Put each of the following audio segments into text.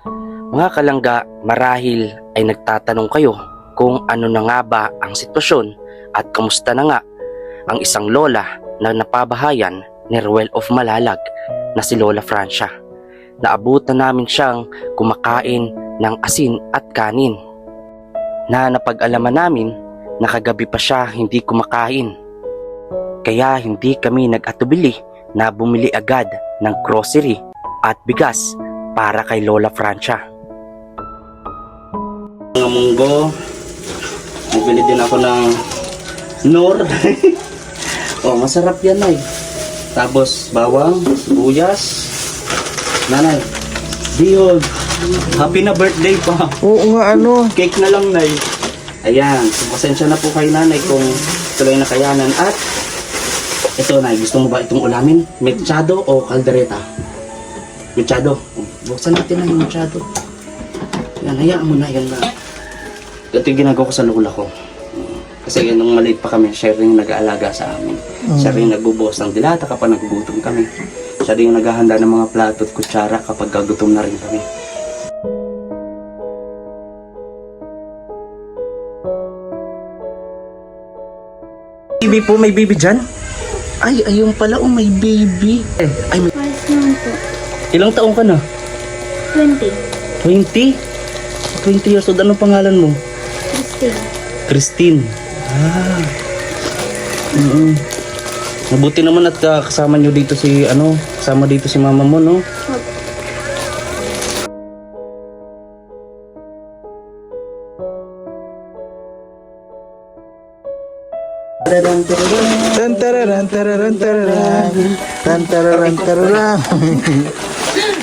Mga kalangga, marahil ay nagtatanong kayo kung ano na nga ba ang sitwasyon at kamusta na nga ang isang lola na napabahayan ni Ruel of Malalag na si Lola Francia. Naabutan namin siyang kumakain ng asin at kanin, na napag-alaman namin na kagabi pa siya hindi kumakain. Kaya hindi kami nag-atubili na bumili agad ng grocery at bigas para kay Lola Francia. Mga munggo, nagbili din ako ng Nor. Oh, masarap yan, Nay. Tapos bawang, sibuyas. Nanay, bihog. Happy na birthday pa. Oo nga, Cake na lang, Nay. Ayan, so, pasensya na po kayo, Nanay, kung tuloy na kayanan. At ito, Nay, gusto mo ba itong ulamin? Mechado o caldereta? Mechado. Buksan natin na yung mechado. Yan, hayaan mo na yan na. Ito yung ginagawa ko sa lola ko. Kasi nung maliit pa kami, siya rin nag-aalaga sa amin. Siya rin nagbubuhos ng dilata kapag nagugutom kami. Siya rin yung naghahanda ng mga plato at kutsara kapag gagutom na rin kami. Baby po, may baby dyan? Ay, ayun pala, may baby. Ay, may... Mas naman po. Ilang taong ka na? 20. 20? 20 years old. Anong pangalan mo? Christine. Christine. Mabuti naman at kasama nyo dito si, kasama dito si mama mo, no? Tantararan.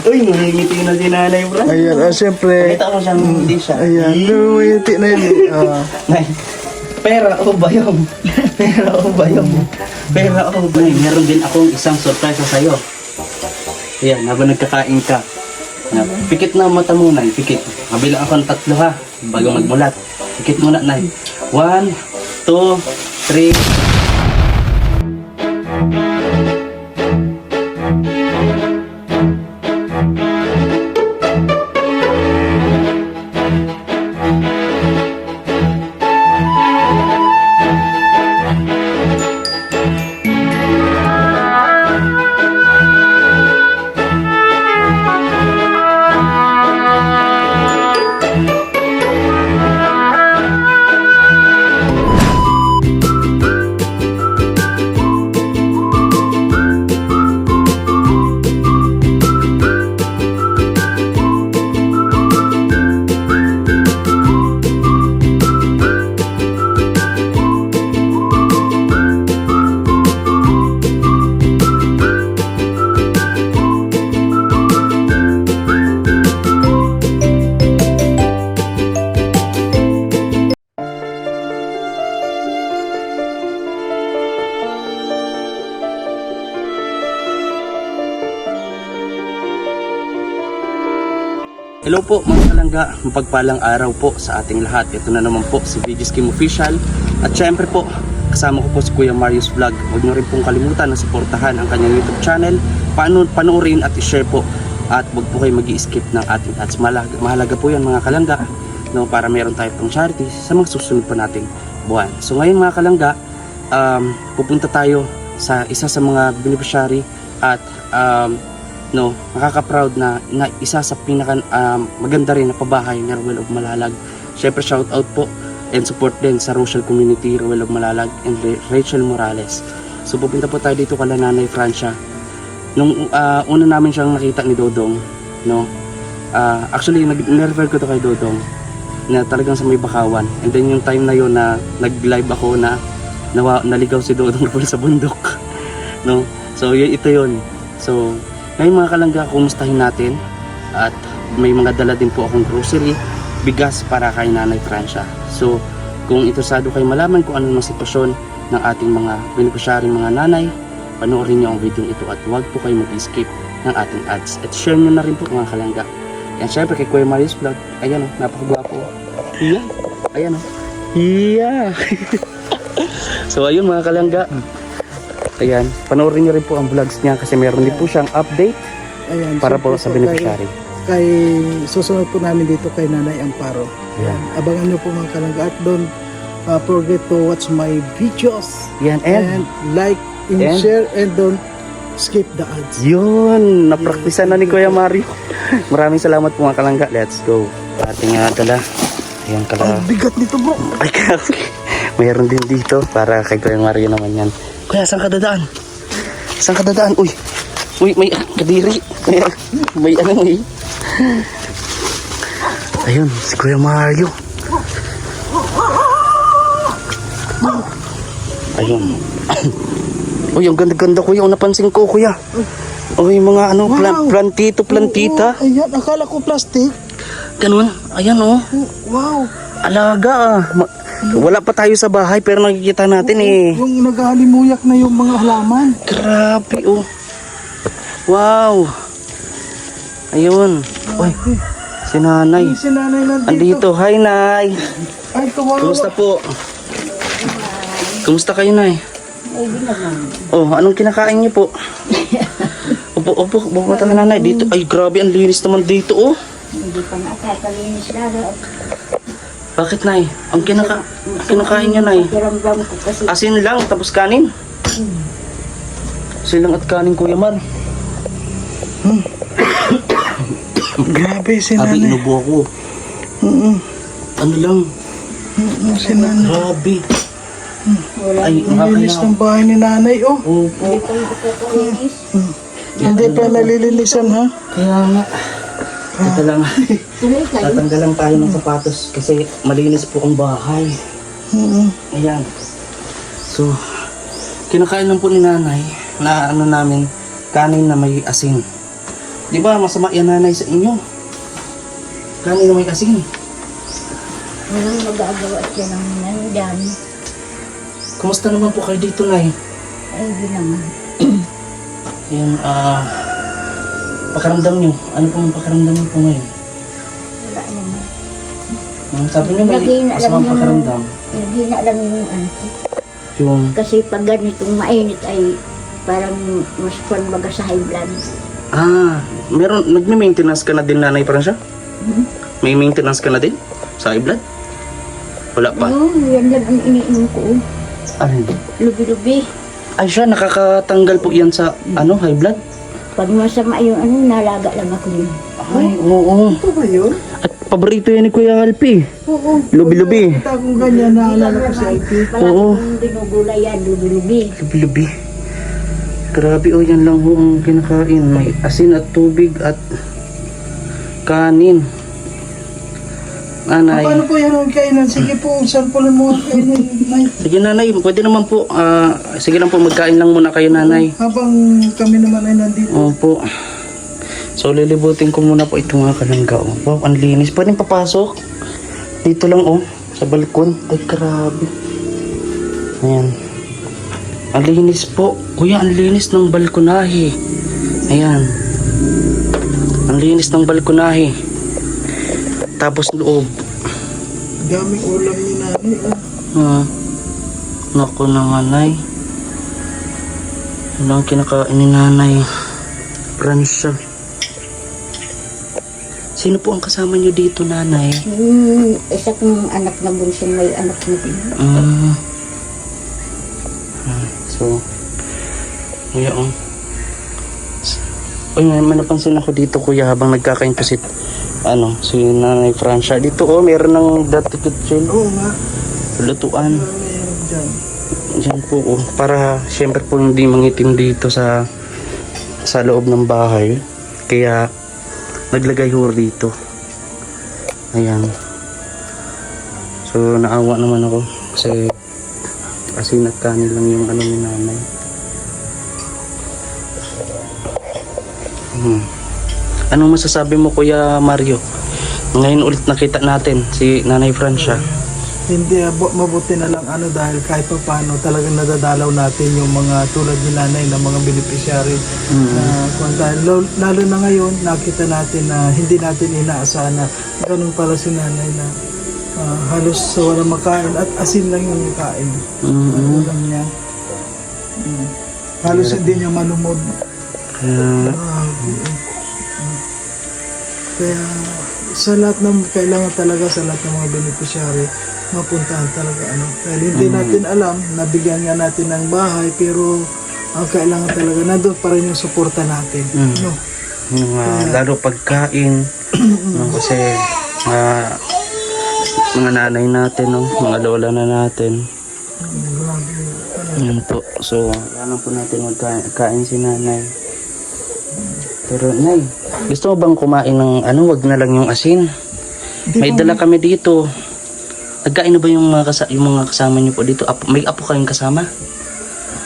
Uy, ngumingiti na si nanay, bro. Ayan, siyempre. Kita ko siyang hindi siya. Ayan, lumuyiti na yun. Nay, pera o bayong? Pera o bayong? Pera o bayong? Meron din akong isang surprise sa'yo. Ayan, habang nagkakain ka. Pikit na mata mo, Nay. Pikit. Kabilang ako ng 3 ha, bago magmulat. Pikit muna, Nay. 1, 2, 3. Hello po mga kalangga, mapagpalang araw po sa ating lahat. Ito na naman po si VG's Kim Official. At syempre po, kasama ko po si Kuya Marius Vlog. Huwag nyo rin pong kalimutan na suportahan ang kanyang YouTube channel. Panoorin at i-share po. At huwag po kayo mag-i-skip ng ating ads. Mahalaga po yan mga kalangga, no, para meron tayo pang charity sa mga susunod pa nating buwan. So ngayon mga kalangga, pupunta tayo sa isa sa mga beneficiary at nakaka-proud na isa sa pinaka maganda rin na pabahay ni Ruel of Malalag. Syempre shout out po and support din sa Rochelle Community, Ruel of Malalag and Rachel Morales. So pupunta po tayo dito kala Nanay Francia. Nung una namin siyang nakita ni Dodong, no? Actually nag-refer ko to kay Dodong na talagang sa may Bakawan. And then yung time na yon na nag-live ako na naligaw si Dodong Ruel sa bundok. No? So ito yun. So ngayon mga kalangga, kumustahin natin at may mga dala din po akong grocery, bigas para kay Nanay Francia. So kung interesado kayo malaman kung ano ang sitwasyon ng ating mga beneficiary mga nanay, panoorin nyo ang video ito at huwag po kayo mag-skip ng ating ads. At share nyo na rin po mga kalangga. Yan syempre kay Kuya Marius Vlog, ayan o, napakagwapo. Iyan, ayan o. Yeah. So ayun mga kalangga. Ayan, panoorin niyo rin po ang vlogs niya kasi meron din po siyang update. Ayan, para po sa beneficiary. kay susunod po namin dito kay Nanay Amparo. Yan. Abangan nyo po mga kalangga at don't forget to watch my videos Yan, and like and and- share and don't skip the ads. Yun, napraktisan na ni Kuya Mario. Maraming salamat po mga kalangga. Let's go. Ating dala. Ayan kala. Ang bigat nito bro. Ay, mayroon din dito para kay Kuya Mario naman yan. Kuya, saan ka dadaan? Saan ka dadaan? Uy, may kadiri. May ano eh. Ayun, si Kuya Mario. Ayun. Uy, ang ganda-ganda kuya. Ang napansin ko kuya. Uy, mga ano, Wow. plantita. Oo, ayan, akala ko plastic. Ganun. Ayan oh. Wow. Alaga ah. Wala pa tayo sa bahay pero nakikita natin eh. Yung naghahalimuyak na yung mga halaman. Grabe oh. Wow. Ayun. Uy, si nanay. Si nanay nandito. Andito. Hi, Nay. Ay, kawawa. Kumusta po? Kumusta kayo, Nay? Oh, anong kinakain niyo po? Opo, buka tayo nanay. Dito, ay grabe, ang linis naman dito, oh. Hindi pa nakakalinis lalo. Bakit, Nay? Ang kinakain niyo, Nay? Kiramdam ko kasi Asin lang, tapos kanin? Asin lang at kanin, Kuya Mar. Grabe si Sabi, nanay. inubo ako. Mm-mm. Ano lang, Si nanay. grabe. wala. Ay, Ang linis ng bahay ni nanay, oh. Opo. Hindi pa nakakalinis. Hindi pa nalilinisan, ha? Kaya nga. Ito lang, Tuloy kayo. tatanggal lang tayo ng sapatos kasi malinis po ang bahay. Mm-mm. Ayan. So, kinakain lang po ni nanay na ano namin, kanin na may asin. Di ba masama yan nanay sa inyo? Kanin na may asin. Walang magagawa siya ng nandyan. Kumusta naman po kayo dito, Nay? Ay, hindi naman. Ayan, pakiramdam nyo. Ano pong pakiramdam nyo po ngayon? Wala naman. Sabi nyo may Lagi na lang masamang yung- pakiramdam. Hindi na lang yung ano. Yung, Kasi pag ganitong mainit ay parang mas baga sa high blood. nagme-maintenance ka na din, Nanay Francia? May maintenance ka na din? Sa high blood? Wala pa. Oo, yan lang ang iniinom ko. Ano? Lubi-lubi. Ay siya, nakakatanggal po yan sa high blood? Pag masama yung ano, nalaga lang ako yun. Ay, oo. Ito ba yun? At paborito yan ni Kuya Alpi. Oo. Lubi-lubi. Kita kong ganyan, naalala ko si IP. Oo. Palagi dinugulay yan, lubi-lubi. Lubi-lubi. Grabe, yan lang ho ang kinakain. May asin at tubig at kanin. Nanay. Paano po yan ang kainan? Sige po, sampulan mo ang kainan. Nay. Sige nanay, pwede naman po. Sige lang po, magkain lang muna kayo nanay. Habang kami naman ay nandito. Opo. So lilibutin ko muna po itong mga kalangga. Oh. Wow, ang linis. Pwedeng papasok. Dito lang sa balkon. Ay, grabe. Ayan. Ang linis po. Kuya, ang linis ng balkonahe. Ayan. Ang linis ng balkonahe. Tapos loob. Daming ulam ni nanay. Oh. Naku na nanay. Ano ang kinakain ni nanay? Francia. Sino po ang kasama niyo dito, nanay? Yung isa kong anak na bunso, may anak na din. So, kuya, Uy, may napansin ako dito, kuya, habang nagkakain po si Nanay Francia. Dito, meron ng dati kitchen. Oo nga. Lutuan. Meron dyan. Diyan po, para syempre po hindi mangitim dito sa loob ng bahay. Kaya, naglagay ho dito. Ayan. So, naawa naman ako. Kasi, asin at kanin lang yung ni nanay. Anong masasabi mo, Kuya Mario? Ngayon ulit nakita natin si Nanay Francia. Hindi, mabuti na lang dahil kahit pa paano talagang nadadalaw natin yung mga tulad ni nanay na mga beneficiary lalo na ngayon nakita natin na hindi natin inaasahan na ganun pala si nanay na halos walang makain at asin lang yung kain. Ulam niya. Halos hindi niya malumod. Kaya sa lahat ng kailangan talaga sa lahat ng mga beneficiary mapuntahan talaga ano. Dahil hindi natin alam, nabigyan nga natin ng bahay pero ang kailangan talaga nandun pa rin yung suporta natin. No? Lalo pagkain, no, kasi mga nanay natin, no, mga lola na natin. Grabe. Yan po. So, kailangan po natin magkain si nanay. Pero, nay, gusto mo bang kumain ng wag na lang yung asin? May dala kami dito. Nagkain na ba yung mga kasama niyo po dito? May apo kayong kasama?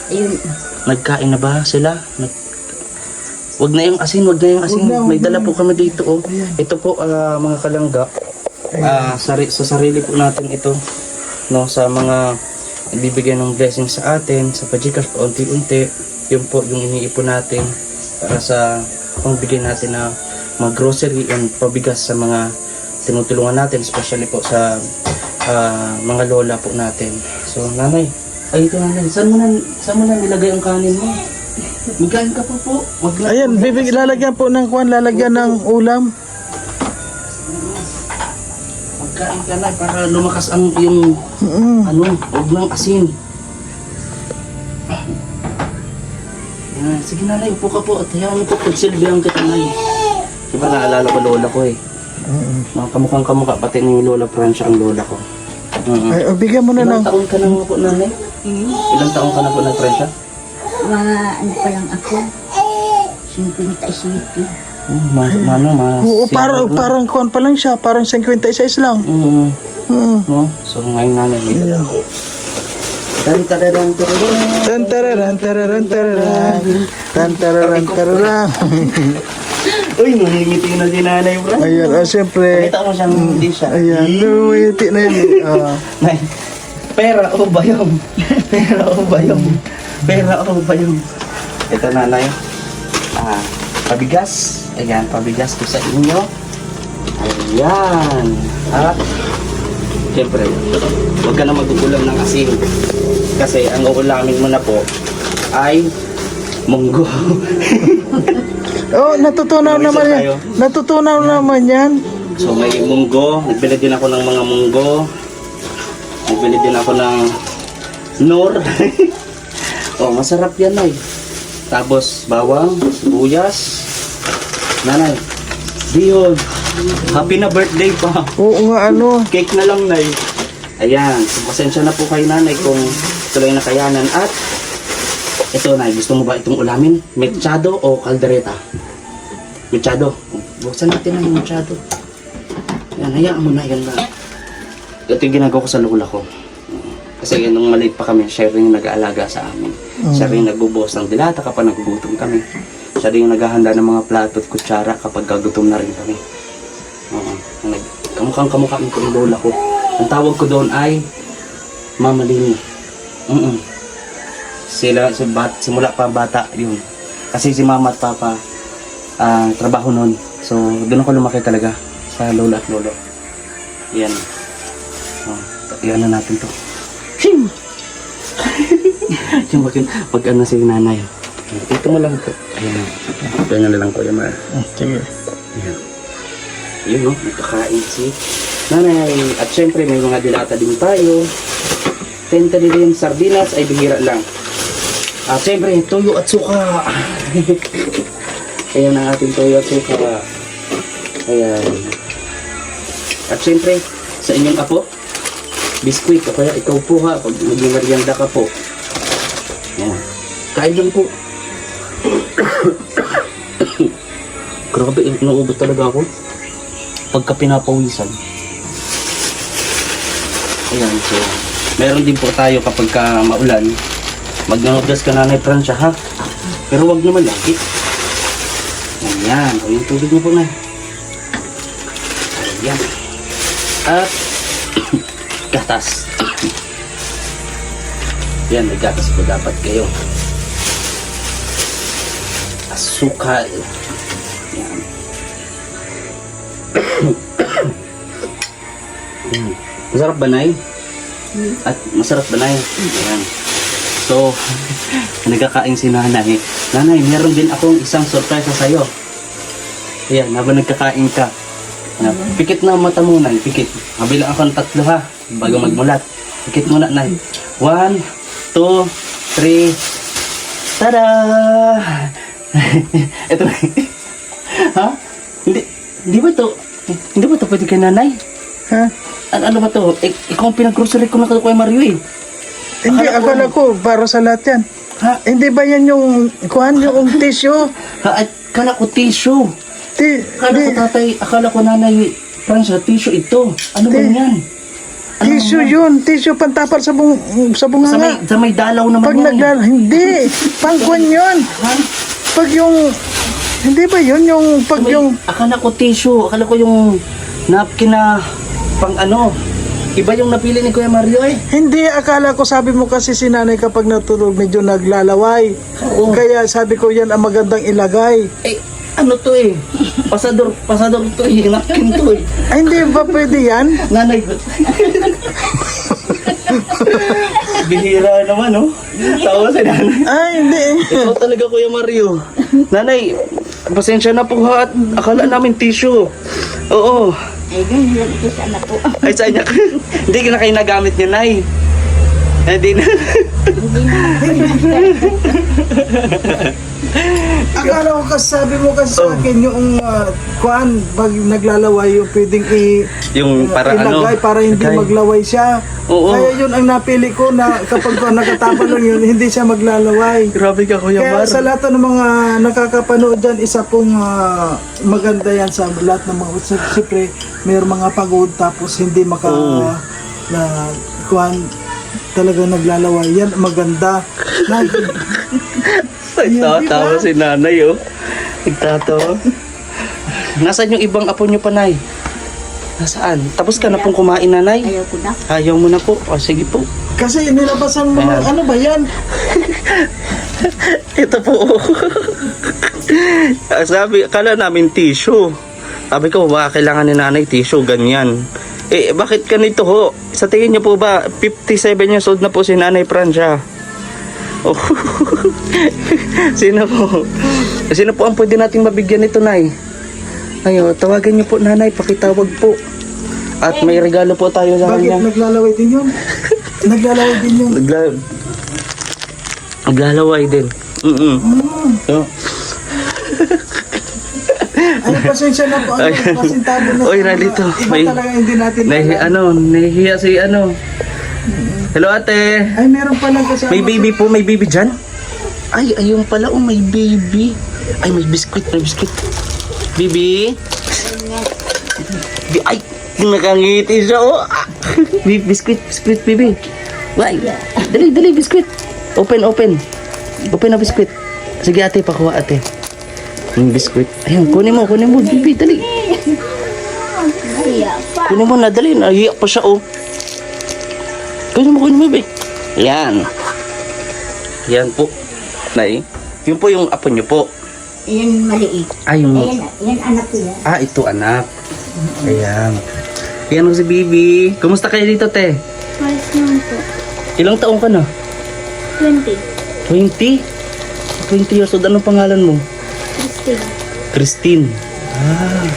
Ayun, Nagkain na ba sila? Wag na yung asin, wag na yung asin. Wag na, May wag dala na. po kami dito, oh. Ayan. Ito po, mga kalangga. Sa sarili po natin ito, no, sa mga ibibigay ng blessing sa atin, sa Pagcash po, unti-unti. Yun po yung iniipon natin para sa pangbigay natin na mga grocery and pabigas sa mga tinutulungan natin, especially po sa mga lola po natin. So, nanay, ay ito nanay, saan mo na nilagay ang kanin mo? Magkain ka po. Wag na. Ayan, lalagyan po ng kuwan, lalagyan ng ulam. Magkain ka na para lumakas ang yung huwag ng asin. Sige nanay, upo ka po at hayaan mo po pagsilbihan kita nay. Diba naalala ko lola ko eh. Mga kamukhang kamukha, pati ni Lola Francia ang lola ko. Ay, bigyan mo na Ilang ng... taon ka na po nanay? Ilang taon ka na po na Francia? mga ano pa lang ako. 57. Oo, parang kuwan pa lang siya, parang 56 lang. No? So ngayon nanay. Tan-tararan. Tantararan, tararan, tararan. Tantararan, tararan. Uy, nangingiti na si nanay, bro. Ayan, siyempre. Nakita mo siyang hindi siya. Ayan, lumiti na yun. Nay, pera o bayong? Pera o bayong? Pera o bayong? Ito nanay. Pabigas. Ayan, pabigas ko sa inyo. Ayan. At, siyempre, huwag ka na magugulam ng asin. Kasi ang uulamin mo na po ay munggo. Oh, natutunaw May isa naman yan. tayo. Natutunaw naman yan. So may munggo, nagbili din ako ng mga munggo. Nagbili din ako ng nor. Oh, masarap yan, nay. Tapos bawang, sibuyas. Nanay, bihon. Happy na birthday pa. Oo nga, ano. Cake na lang, nay. Ayan, so, pasensya na po kayo, nanay, kung tuloy na kayanan. At ito, nay, gusto mo ba itong ulamin? Mechado o kaldereta? Mechado. Buksan natin ang mechado. Yan, hayaan mo na yan na. Ito yung ginagawa ko sa lola ko. Kasi nung maliit pa kami, siya rin yung nag-aalaga sa amin. Siya rin yung nagbubuhos ng dilata kapag nagugutom kami. Siya rin yung naghahanda ng mga plato at kutsara kapag gagutom na rin kami. Kamukhang-kamukha ko yung lola ko. Ang tawag ko doon ay Mama Lini. Simula pa bata yun. Kasi si mama at papa trabaho nun. So doon ako lumaki talaga sa lola at lolo. Yan. Yan na natin to. Shim! Yung pag ano si nanay. Ito mo lang po. Ayan. Ganyan na lang po yung Sige. Ayan. Yun no, nakakain si nanay. At syempre may mga dilata din tayo. Tenta din sardinas ay bihira lang. At syempre, tuyo at suka. Ayan ang ating tuyo at suka. Ayan. At syempre, sa inyong apo, biskwit o kaya ikaw po ha, pag mag-merienda ka po. Ayan. Kain lang po. Grabe, naubos talaga ako. Pagka pinapawisan. Ayan, so, meron din po tayo kapag ka maulan. Mag-noodles ka nanay Francia ha. Pero wag naman lagi. Ayan. O yung tubig niyo po na. Ayan. At gatas. Yan, may gatas po dapat kayo. Asukal. Yan. Masarap ba, Nay? At masarap ba, Nay? Ayan. So, nagkakain si nanay. Nanay, meron din akong isang surprise sa sayo. Ayan, habang nagkakain ka. Pikit na ang mata mo, Nay. Pikit. Mabilang ako ng 3 ha, bago magmulat. Pikit muna, Nay. 1, 2, 3. Tada! Ito na. Ha? Hindi ba to pwede kay nanay? Ha? Ano ba to? Ikaw ang pinag-grocery ko na kay Mario eh. Hindi, akala ko para sa lahat yan. Ha? Hindi ba yan yung kuhan yung tissue? Ha? Akala ko tissue. Akala ko tatay, akala ko nanay, Francia, tissue ito. Ano ba yan? Tissue yun. Tissue pantapal sa bunganga. Sa may dalaw naman Pag yan. hindi. Pangkwan yun. Ha? Pag yung, hindi ba yun yung, pag yung, Akala ko tissue. Akala ko yung napkin na pang ano. Iba yung napili ni Kuya Mario eh. hindi, akala ko sabi mo kasi si nanay kapag natulog medyo naglalaway. Oo. Kaya sabi ko yan ang magandang ilagay. Eh, ano to eh? Pasador to eh. Napkin to eh. Ay, hindi ba pwede yan? Nanay. Bihira naman, oh. Tawa si nanay. Ay, hindi. Ikaw talaga, Kuya Mario. Nanay, pasensya na po ha. At akala namin tissue. Oo. Ay, ganyan lang ito sa anak ko. Ay, sa inyo. Hindi ka na kayo nagamit niya, Nay. Hindi na. Akala ko kasi sabi mo kasi sa akin yung kuhan, pag naglalaway yung pwedeng Yung para ilagay ano. para hindi lagay. maglaway siya. Oo. Kaya yun ang napili ko na kapag nakatapa lang yun, hindi siya maglalaway. Grabe ka, Kuya Kaya Mar. sa lahat ng mga nakakapanood dyan, isa pong maganda yan sa lahat ng mga siyempre, mayroong mga pagod tapos hindi na kuhan talaga naglalaway. Yan maganda. Nagtatawa si nanay, oh. Nagtatawa. Nasaan yung ibang apo nyo pa, Nay? Nasaan? Tapos ka na pong kumain, Nanay? Ayaw ko na. Ayaw mo na po. O, sige po. Kasi nilabasan mo, Ayan. ano ba yan? Ito po. Sabi, akala namin tissue. Sabi ko, baka kailangan ni nanay tissue, ganyan. Eh, bakit ganito ho? Sa tingin niyo po ba, 57 years old na po si Nanay Francia? Oh. Sino po? Sino po ang pwede nating mabigyan nito, Nay? Ayo, tawagan niyo po, Nanay, pakitawag po. At may regalo po tayo sa Bakit kanya. naglalaway din yun? Naglalaway din yun. Naglalaway din. So, Ay, pasensya na po. Ano, pasintado na. Oy, Ralito, Iba may- talaga hindi natin nahihiya si ano. Hello, ate. Ay, meron palang kasama. May baby po, may baby dyan? Ay, ayun pala, oh, may baby. Ay, may biskuit. Baby? Ay, nakangiti siya, oh. Biskuit, baby. Why? Dali, biskuit. Open. Open na biskuit. Sige, ate, pakuha, ate. Yung biskuit. Ayun, kunin mo, baby, dali. Naiya pa. Kunin mo na, dali. Nahiyak pa siya, oh. Kunin mo, baby. Yan. Yan po. Nay. Yun po yung apo nyo po. Yan maliit. Ay, yung... Yan anak ko yan. Ah, ito anak. Ayan. Yan o si Bibi. Kumusta kayo dito, te? Ayos naman po. Ilang taong ka na? 20. 20? 20 years old. Anong pangalan mo? Christine. Christine. Ah.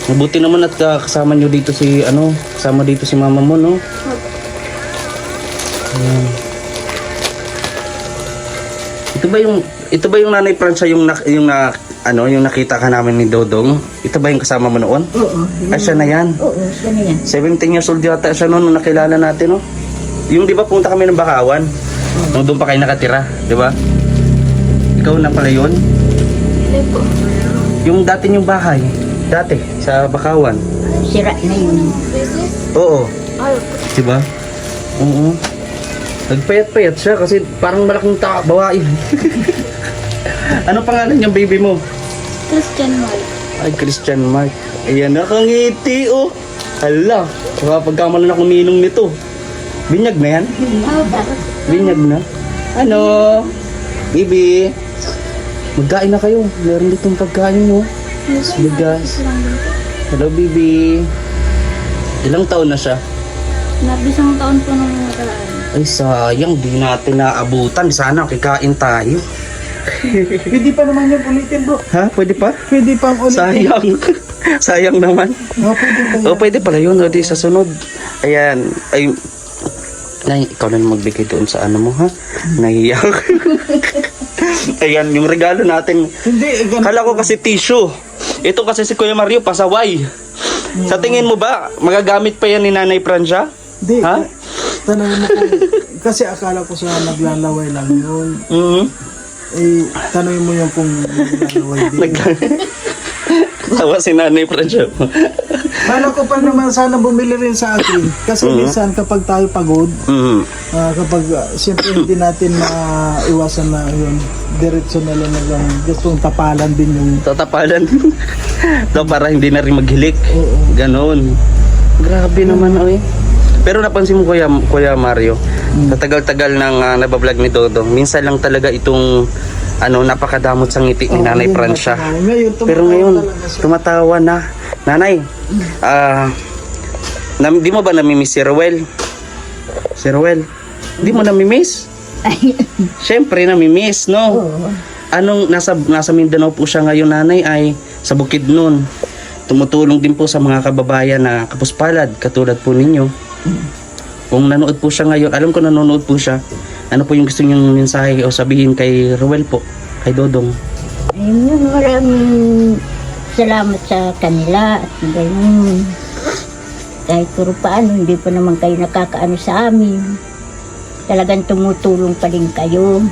Mabuti naman at kasama nyo dito si, kasama dito si mama mo, no? Ayan. Ito ba yung Nanay Francia yung nakita ka namin ni Dodong? Ito ba yung kasama mo noon? Oo. Ay, siya na yan. Oo, siya na yan. 17 years old yata siya noon nung nakilala natin, no? Yung di ba punta kami ng Bakawan? Nung doon pa kayo nakatira, di ba? Ikaw na pala yun? Hindi po. Yung dati yung bahay, dati, sa Bakawan. Sira na yun. Oo, Ay, di ba? Oo. Nagpayat-payat siya kasi parang malaking bawain. Ano pangalan yung baby mo? Christian White. Ay, Christian Mark. Ayan, nakangiti, oh. Hala, pagkamalan akong ninong nito. Binyag na yan? Binyag na? Ano? Bibi? Magkain na kayo. Meron ditong pagkain mo. Bigas. Hello, Bibi. Ilang taon na siya? Nabisang taon po nung nakaraan. Ay, sayang. Di natin naabutan. Sana kikain tayo. Pwede pa naman yung ulitin bro. Ha? Pwede pa? Pwede pang ulitin. Sayang. Sayang naman. Pwede pa yan. O, pwede pala yun. O, di sa sunod. Ayan. Ay, Nay, ikaw na magbigay doon sa ano mo, ha? Nahiyak. Ayan, yung regalo natin. Hindi, ganun. Kala ko kasi tissue. Ito kasi si Kuya Mario, pasaway. Sa tingin mo ba, magagamit pa yan ni Nanay Francia? Hindi. Ha? Tanongin mo kung, kasi akala ko siya naglalaway lang yun. Mhm. Eh, tanongin mo yung kung naglalaway din. Tawa si Nanay Francia. Kala ko pa naman sana bumili rin sa akin. Kasi minsan kapag tayo pagod, Mhm. kapag siyempre hindi natin maiwasan na yun, diretso na lang nagang gustong tapalan din yung Tatapalan. To para hindi na rin maghilik. Oo. Ganon. Grabe naman, oy. Pero napansin mo, Kuya Mario, sa tagal-tagal ng nabablog ni Dodong, minsan lang talaga itong napakadamot sa ngiti ni Nanay yun, Francia. Ngayon, Pero ngayon, talaga siya. tumatawa na. Nanay, di mo ba namimiss si Rowel? Si Rowel, di mo namimiss? Siyempre, namimiss, no? Anong nasa Mindanao po siya ngayon, Nanay, ay sa Bukidnon. Tumutulong din po sa mga kababayan na kapuspalad, katulad po ninyo. Kung nanood po siya ngayon, alam ko nanonood po siya, ano po yung gusto niyong mensahe o sabihin kay Rowel po, kay Dodong? Ayun, maraming salamat sa kanila at ganyan. Kahit puro paano, hindi pa naman kayo nakakaano sa amin. Talagang tumutulong pa din kayo.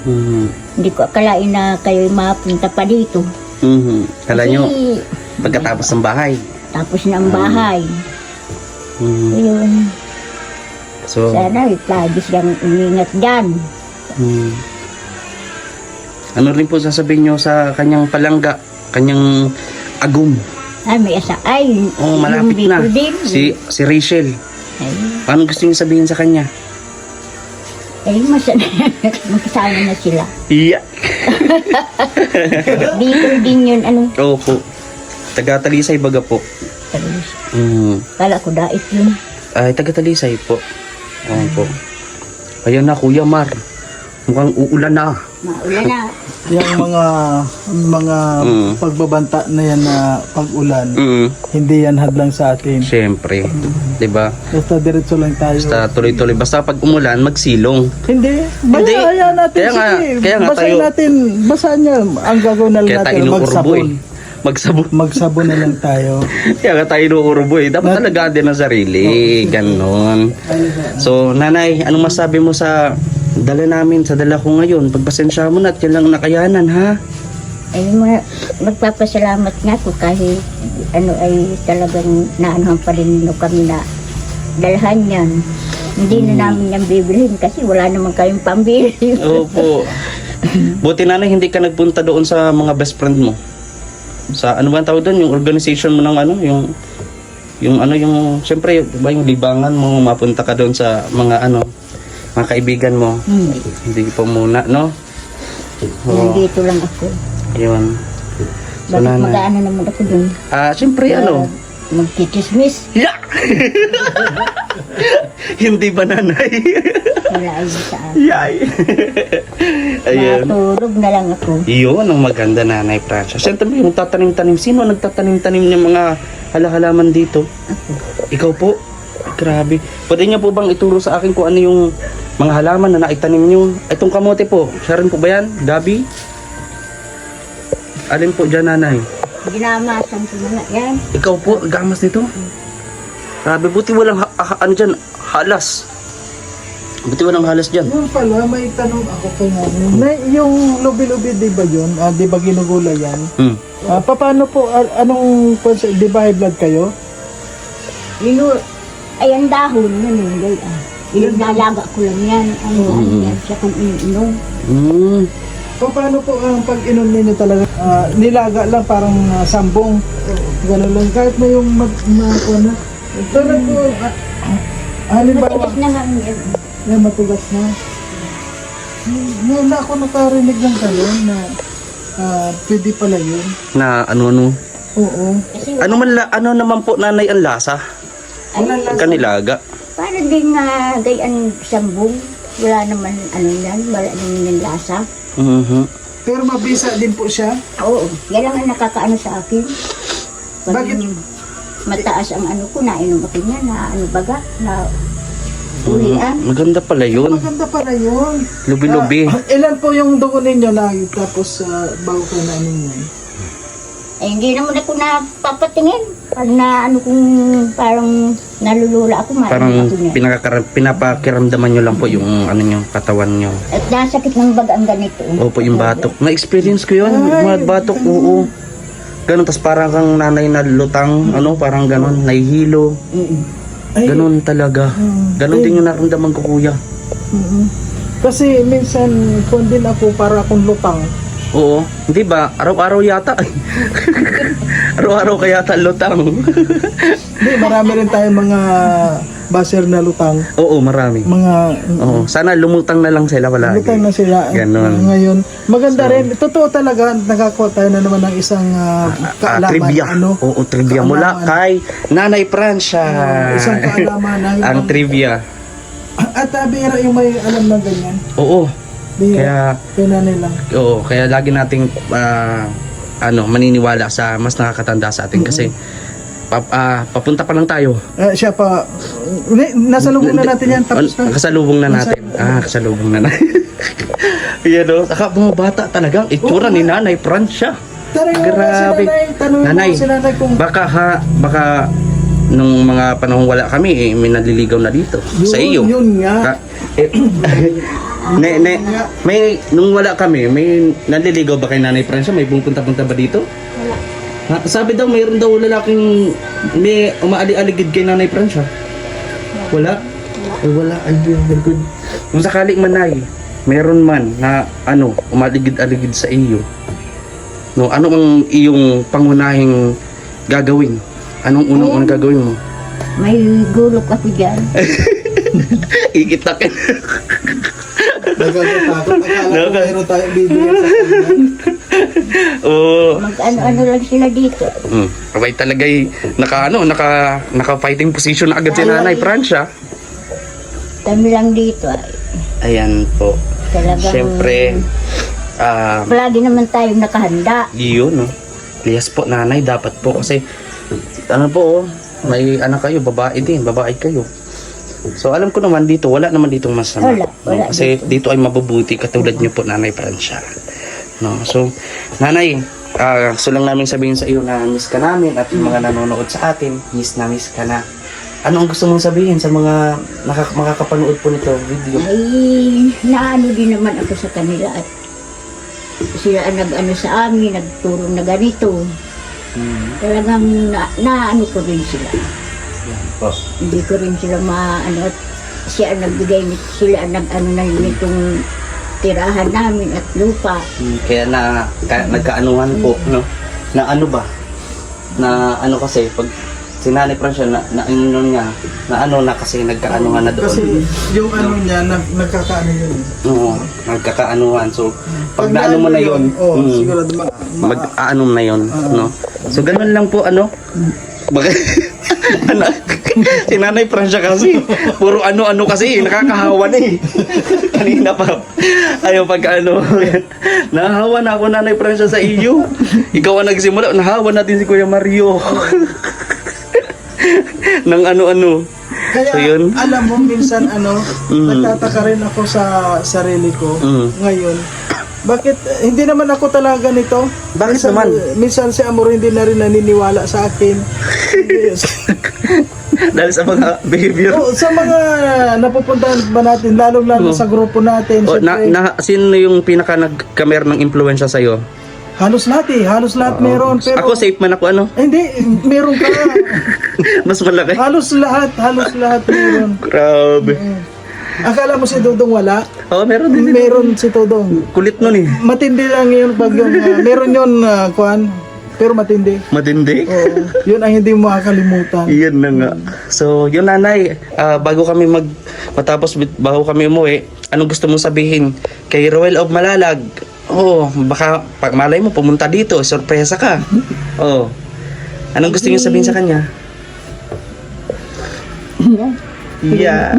Mhm. Hindi ko akalain na kayo mapunta pa dito. Mhm. Kala Kasi, nyo, pagkatapos ng bahay. tapos na ang bahay. Mhm. Ayun. So, Sana lagi siyang umingat dyan. mhm. Ano rin po sasabihin nyo sa kanyang palangga, kanyang agum? Ay, may asa. Ay, Oh, malapit yung na. Bicol din. Si Rachel. Ay, Paano gusto niyo sabihin sa kanya? magkasama na sila. Iya. Bicol din yun, ano. Opo. Taga-Talisay baga po. Kala ko dait yun. Ay, taga-Talisay po. Opo. Ayan na, Kuya Mar. Mukhang uulan na. Maulan na. Yung mga pagbabanta na yan na pag-ulan, hindi yan hadlang sa atin. Siyempre. Diba? Basta diretso lang tayo. Basta tuloy-tuloy. Basta pag umulan, magsilong. Hindi. Hindi. Hayaan natin. Kaya nga- sige. kaya nga Basahin tayo- natin. Basahin niya. Ang gagawin na lang Kaya tayo natin, inuurubo magsabon. eh. Magsabon. Magsabon na lang tayo. Kaya nga tayo inuurubo eh. Dapat talaga din ang sarili. Ganon. So, Nanay, anong masabi mo sa dala namin, sa dala ko ngayon? Pagpasensya mo na at yan lang nakayanan, ha? Ay, magpapasalamat nga ko kahit ano ay talagang naanohan pa rin no kami na dalhan yan. Hindi na namin yan bibilhin kasi wala naman kayong pambili. Opo. Buti, Nanay, hindi ka nagpunta doon sa mga best friend mo. Sa ano ba ang tawag doon? Yung organization mo ng ano? Yung siyempre, diba, yung libangan mo, mapunta ka doon sa mga mga kaibigan mo. Hindi po muna, no? Oo. Nandito lang ako. Ayun. So, Bakit Nanay. mag-ano naman ako dun? Siyempre, Magkikismis. Yeah! Hindi ba, Nanay? Wala ay sa akin. Yay! Ayun. Matulog na lang ako. Iyon ang maganda, Nanay Francia. Siyempre, yung tatanim-tanim. Sino ang nagtatanim-tanim ng mga halaman dito? Ikaw po? Grabe. Pwede niyo po bang ituro sa akin kung ano yung mga halaman na naitanim niyo? Itong kamote po. Siya rin po ba yan? Gabi? Alin po dyan, Nanay? Ginamasan ko na yan. Ikaw po, gamas nito. Grabe, buti walang dyan, halas. Buti walang halas dyan. Yung pala, may tanong ako kay Nanay. Yung lubi-lubi, di ba yun? Di ba ginugula yan? Paano po, anong, di ba high blood kayo? Ay, ang dahon yun eh. Nalaga ko lang yan. Ano yan siya kung iniinom. Paano po ang pag-inom ninyo talaga? Nilaga lang parang sambong. Ganun lang. Kahit may yung ano. Tulad po, halimbawa, Matigas na nga yan. na matigas na. Ngayon na ako nakarinig ng talon na pwede pala yun. Na ano. Oo. Kasi Ano naman po, Nanay, ang lasa? Wala lang. Kanilaga. paano din gayaan sambong? Wala naman ano yan. Wala naman yung lasa. Pero mabisa din po siya. Oo, yan lang ang nakakaano sa akin. Pag Bakit? mataas ang ano ko, nainom ako niya, na ano baga, na uwian. Maganda pala yun. Maganda pala yun. Lubi-lubi. Ilan po yung dugo ninyo na tapos bago kayo na ano yun? Eh, hindi naman ako napapatingin. Pag na ano kung parang nalulula ako, Parang mainom ako niya. pinapakiramdaman nyo lang po yung ano nyo, katawan nyo. At nasakit ng baga ang ganito. Opo, yung batok. Na-experience ko yun, mga batok, oo. Ganon, tas parang kang nanay na lutang, ano, parang ganon, nahihilo. Ay, Ganon talaga. Ganon din yung naramdaman ko, kuya. kasi minsan kung din ako para akong lutang. Oo, hindi ba? Araw-araw yata. Araw-araw ka yata lutang. Hindi, marami rin tayong mga baser na lutang. Oo, marami. Mga Oo, sana lumutang na lang sila palagi. lutang na sila. Ganon. Ngayon, maganda rin. Totoo talaga, nakakuha tayo na naman ng isang kaalaman. Trivia. Ano? Oo, trivia mula Kaalaman. kay Nanay Francia. Isang kaalaman na Ang trivia. At bihira yung may alam na ganyan. Oo. Bihira. Kaya lang. Kaya lagi nating maniniwala sa mas nakakatanda sa atin kasi papunta pa lang tayo. Siya pa, nasa lubong na natin yan. Tapos na. Kasalubong na natin. Kasalubong na natin. Yan o. Saka mga bata talaga. Ang itsura ni Nanay Francia. Grabe. Tanungin Nanay, mo si nanay kung baka nung mga panahong wala kami, may naliligaw na dito. Sa iyo. Yun nga. May nung wala kami, may naliligaw ba kay Nanay Francia? May pupunta-punta ba dito? Wala. Sabi daw mayroon daw lalaking may umaali-aligid kay Nanay Francia. Wala? Ay wala. Ay very good. Kung sakaling manay, meron man na umaligid-aligid sa iyo. No, ano ang iyong pangunahing gagawin? Anong unang gagawin mo? May gulok ako dyan. Ikitakin. Nagkakatakot. Akala ko mayroon tayong bibigyan sa kanya. Oo. Mag-ano-ano lang sila dito. Abay talagay naka-fighting position na agad si Nanay Francia. Kami lang dito ay Ayan po. talagang... Siyempre, Palagi naman tayong nakahanda. yun, no? Yes po, nanay, dapat po. Kasi, may anak kayo, babae kayo. So, alam ko naman dito, wala naman ditong masama. Wala No? Kasi dito ay mabubuti, katulad niyo po, Nanay Francia. No? So, nanay, gusto lang namin sabihin sa iyo na miss ka namin at yung mga nanonood sa atin, miss ka na. Ano ang gusto mong sabihin sa mga makakapanood po nito video? Ay, naano din naman ako sa kanila at sila ang nag-ano sa amin, nagturo na ganito. Talagang naano ko rin sila. Po. Hindi ko rin sila maano at siya ang nagbigay nito, sila ang nag-ano na nitong tirahan namin at lupa. Kaya nagkaanuhan po, no? Na ano ba? Na ano kasi, pag si Nanay Francia na kasi nagkaanuhan na doon. Kasi yung ano niya, nagkakaano yun. Oo, nagkakaanuhan. So, pag naano mo na yun, sigurado mag-aanom na yun, no? So, ganun lang po, si Nanay Francia kasi, puro ano-ano kasi, nakakahawa na eh. Kanina pa, nahawa na ako Nanay Francia sa iyo. Ikaw ang nagsimula, nahawa natin si Kuya Mario. Nang ano-ano. Kaya So, yun. alam mo minsan nagtataka rin ako sa sarili ko ngayon. Bakit hindi naman ako talaga nito? Bakit minsan, naman? Minsan si Amor hindi na rin naniniwala sa akin. Dahil sa mga behavior. Sa mga napupuntahan ba natin, lalo sa grupo natin. Siyempre, Sino yung pinaka nagkamer ng impluwensya sa'yo? halos lahat meron. Pero, Ako safe man ako hindi, meron ka. Mas malaki. halos lahat meron. Grabe. Akala mo si Dudong wala? Oo, meron din. Meron si Dudong. Kulit nun eh. Matindi lang yun pag yung, meron yun, pero matindi. Matindi. Oo, yun ang hindi mo makakalimutan. Iyan na nga. So, yun nanay, bago kami bago kami umuwi, anong gusto mong sabihin kay Roel of Malalag? Baka pag malay mo pumunta dito, sorpresa ka. Anong gusto niyo sabihin sa kanya? Yeah.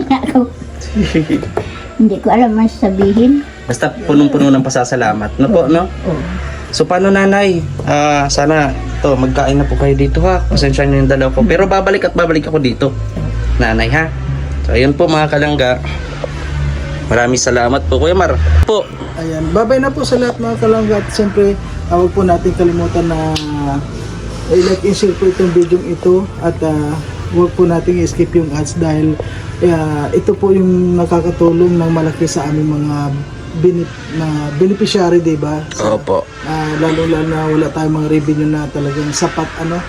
Hindi ko alam ang sabihin. Basta punong-puno ng pasasalamat. No po, no? Oo. So paano nanay? Sana to magkain na po kayo dito ha. Pasensya niyo yung dalaw ko. Pero babalik ako dito. Nanay ha. So ayun po mga kalangga. Maraming salamat po Kuya Mar. Po. Ayan, babay na po sa lahat mga kalangga at siyempre huwag po natin kalimutan na i-like and share po itong video ito at huwag po natin i-skip yung ads dahil ito po yung nakakatulong ng malaki sa aming mga beneficiary, diba? Opo. Lalo na wala tayong mga revenue na talagang sapat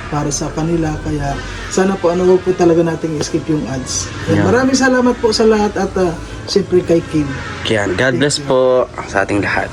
para sa kanila, kaya sana po huwag po talaga nating i-skip yung ads. Yeah. Maraming salamat po sa lahat at siyempre kay Kim. Yan. God bless po sa ating lahat.